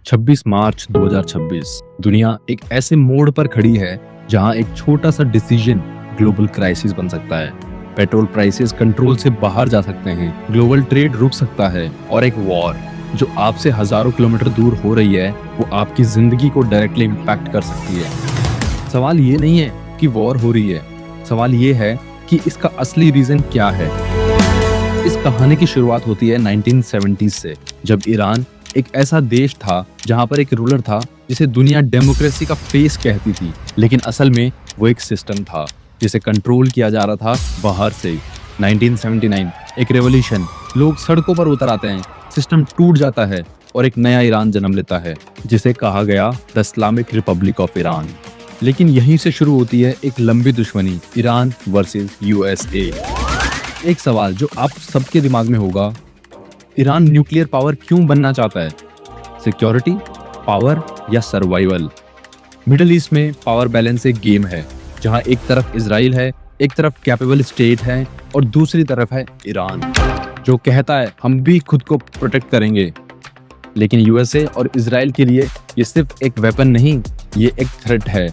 26 मार्च 2026 दुनिया एक ऐसे मोड़ पर खड़ी है जहां एक छोटा सा डिसीजन ग्लोबल क्राइसिस बन सकता है। पेट्रोल प्राइसेस कंट्रोल से बाहर जा सकते हैं, ग्लोबल ट्रेड रुक सकता है और एक वॉर जो आपसे हजारों किलोमीटर दूर हो रही है वो आपकी जिंदगी को डायरेक्टली इम्पैक्ट कर सकती है। सवाल ये नहीं है कि वॉर हो रही है, सवाल ये है कि इसका असली रीजन क्या है। इस कहानी की शुरुआत होती है 1970s से, जब ईरान एक ऐसा देश था जहां पर एक रूलर था जिसे दुनिया डेमोक्रेसी का फेस कहती थी, लेकिन असल में वो एक सिस्टम था जिसे कंट्रोल किया जा रहा था बाहर से। 1979 एक रेवोल्यूशन, लोग सड़कों पर उतर आते हैं, सिस्टम टूट जाता है और एक नया ईरान जन्म लेता है जिसे कहा गया the Islamic Republic of Iran. लेकिन यहीं से शुरू होती है एक लंबी दुश्मनी, ईरान वर्सेस यूएसए। एक सवाल जो आप सबके दिमाग में होगा, ईरान न्यूक्लियर पावर क्यों बनना चाहता है? सिक्योरिटी, पावर या सर्वाइवल? मिडिल ईस्ट में पावर बैलेंस एक गेम है जहां एक तरफ इजराइल है, एक तरफ कैपेबल स्टेट है और दूसरी तरफ है ईरान जो कहता है हम भी खुद को प्रोटेक्ट करेंगे। लेकिन यूएसए और इजराइल के लिए ये सिर्फ एक वेपन नहीं, ये एक थ्रेट है।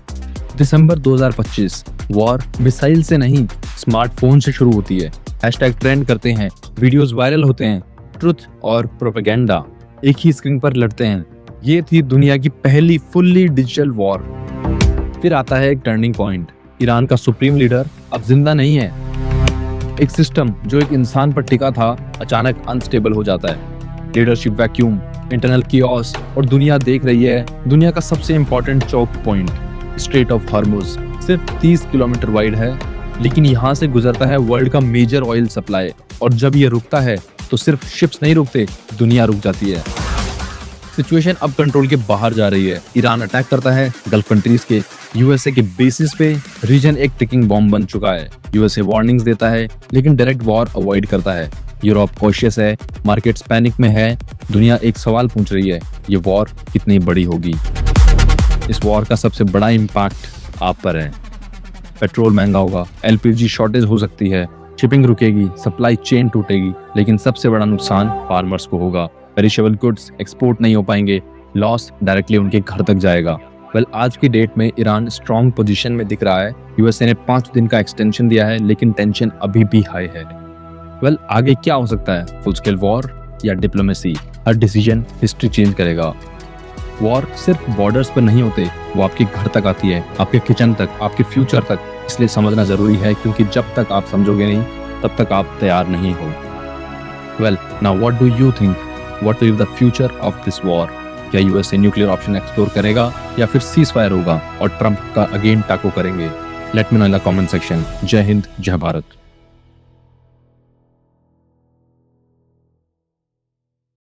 दिसंबर 2025 वॉर मिसाइल से नहीं, स्मार्टफोन से शुरू होती है। हैशटैग ट्रेंड करते हैं, वीडियोस वायरल होते हैं, ट्रुथ और प्रोपेगेंडा एक ही स्क्रीन पर लड़ते हैं। ये थी दुनिया की पहली फुल्ली डिजिटल वॉर। फिर आता है एक टर्निंग पॉइंट, ईरान का सुप्रीम लीडर अब जिंदा नहीं है। एक सिस्टम जो एक इंसान पर टिका था अचानक अनस्टेबल हो जाता है। लीडरशिप वैक्यूम, इंटरनल कियोस और दुनिया देख रही है दुनिया का सबसे important Chowk point, straight of Hormuz, सिर्फ 30 किलोमीटर वाइड है, लेकिन यहाँ से गुजरता है वर्ल्ड का मेजर ऑयल सप्लाई। और जब ये रुकता है तो सिर्फ शिप्स नहीं रुकते, दुनिया रुक जाती है। सिचुएशन अब कंट्रोल के बाहर जा रही है। ईरान अटैक करता है गल्फ कंट्रीज के, यूएसए के बेसिस पे। रीजन एक टिकिंग बॉम्ब बन चुका है। यूएसए वार्निंग्स देता है लेकिन डायरेक्ट वॉर अवॉइड करता है। यूरोप कॉशियस है, मार्केट्स पैनिक में है। दुनिया एक सवाल पूछ रही है, ये वॉर कितनी बड़ी होगी? इस वॉर का सबसे बड़ा इम्पैक्ट आप पर है। पेट्रोल महंगा होगा, एलपीजी शॉर्टेज हो सकती है, शिपिंग रुकेगी, सप्लाई चेन टूटेगी, लेकिन सबसे बड़ा नुकसान फार्मर्स को होगा। पेरिशेबल गुड्स एक्सपोर्ट नहीं हो पाएंगे, लॉस डायरेक्टली उनके घर तक जाएगा। आज की डेट में ईरान स्ट्रॉन्ग पोजीशन में दिख रहा है। यूएसए ने 5 दिन का एक्सटेंशन दिया है, लेकिन टेंशन अभी भी हाई है। आगे क्या हो सकता है? फुल स्केल वॉर या डिप्लोमेसी? हर डिसीजन हिस्ट्री चेंज करेगा। वॉर सिर्फ बॉर्डर्स पर नहीं होते, वो आपके घर तक आती है, आपके किचन तक, आपके फ्यूचर तक। इसलिए समझना जरूरी है, क्योंकि जब तक आप समझोगे नहीं तब तक आप तैयार नहीं हो। Now what do you think? What will be the future of this war? क्या यूएसए न्यूक्लियर ऑप्शन एक्सप्लोर करेगा या फिर सीज फायर होगा और ट्रंप का अगेन टाको करेंगे? Let me know in the comment section. जय हिंद, जय भारत।